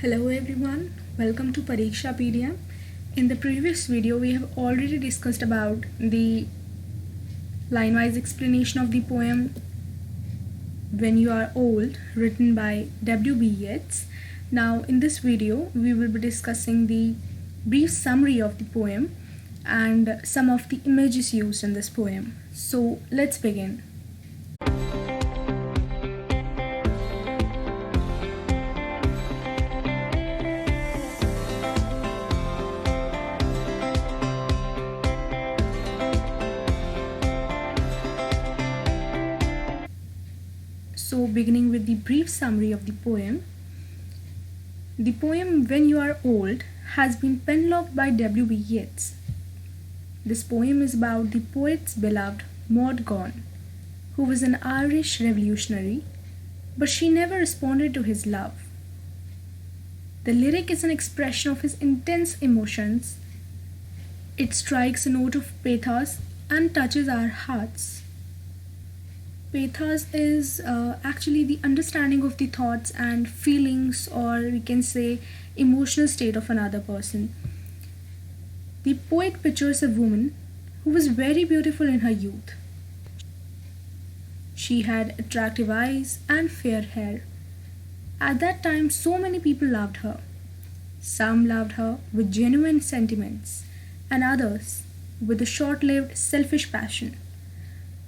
Hello everyone, welcome to Parikshapedia. In the previous video, we have already discussed about the line-wise explanation of the poem When You Are Old, written by W.B. Yeats. Now, in this video, we will be discussing the brief summary of the poem and some of the images used in this poem. So, let's begin. So, beginning with the brief summary of the poem When You Are Old has been penloved by W.B. Yeats. This poem is about the poet's beloved Maud Gonne, who was an Irish revolutionary, but she never responded to his love. The lyric is an expression of his intense emotions. It strikes a note of pathos and touches our hearts. Pathos is actually the understanding of the thoughts and feelings, or we can say emotional state of another person. The poet pictures a woman who was very beautiful in her youth. She had attractive eyes and fair hair. At that time, so many people loved her. Some loved her with genuine sentiments, and others with a short-lived selfish passion.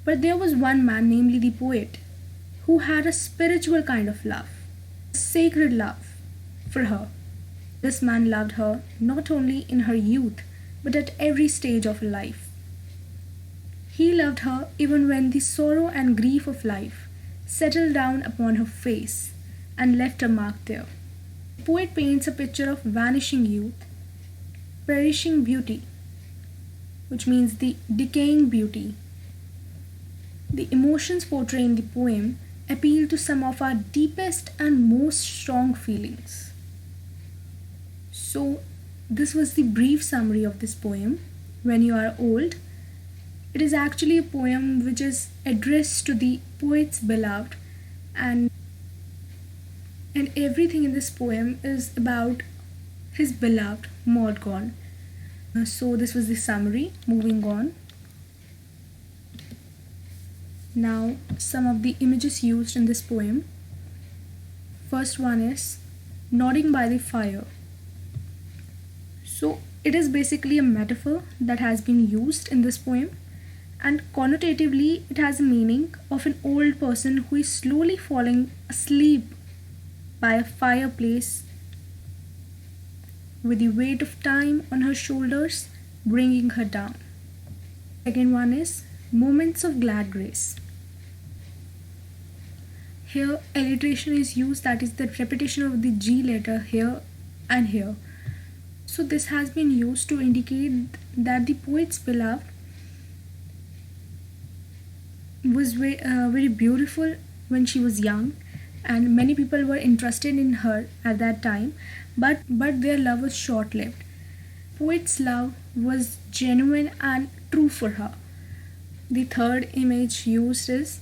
But there was one man, namely the poet, who had a spiritual kind of love, a sacred love for her. This man loved her not only in her youth, but at every stage of her life. He loved her even when the sorrow and grief of life settled down upon her face and left a mark there. The poet paints a picture of vanishing youth, perishing beauty, which means the decaying beauty. The emotions portrayed in the poem appeal to some of our deepest and most strong feelings. So, this was the brief summary of this poem, When You Are Old. It is actually a poem which is addressed to the poet's beloved, and everything in this poem is about his beloved Maud Gonne. So, this was the summary. Moving on. Now, some of the images used in this poem. First one is nodding by the fire. So, it is basically a metaphor that has been used in this poem, and connotatively, it has a meaning of an old person who is slowly falling asleep by a fireplace with the weight of time on her shoulders bringing her down. Second one is moments of glad grace. Here, alliteration is used, that is the repetition of the G letter here and here. So this has been used to indicate that the poet's beloved was very beautiful when she was young, and many people were interested in her at that time, but their love was short-lived. Poet's love was genuine and true for her. The third image used is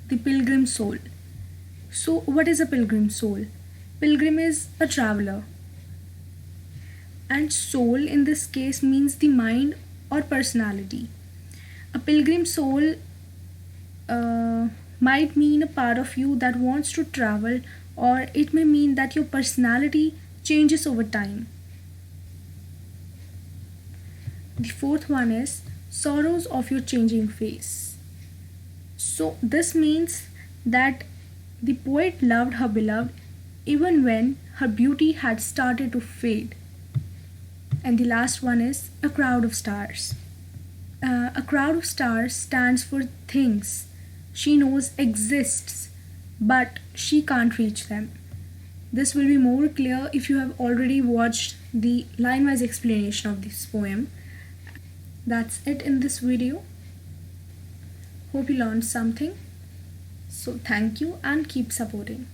the pilgrim soul. So, what is a pilgrim soul? Pilgrim is a traveler, and soul in this case means the mind or personality. A pilgrim soul might mean a part of you that wants to travel, or it may mean that your personality changes over time. The fourth one is sorrows of your changing face. So, this means that the poet loved her beloved even when her beauty had started to fade. And the last one is a crowd of stars. A crowd of stars stands for things she knows exists, but she can't reach them. This will be more clear if you have already watched the line-wise explanation of this poem. That's it in this video. Hope you learned something. So thank you and keep supporting.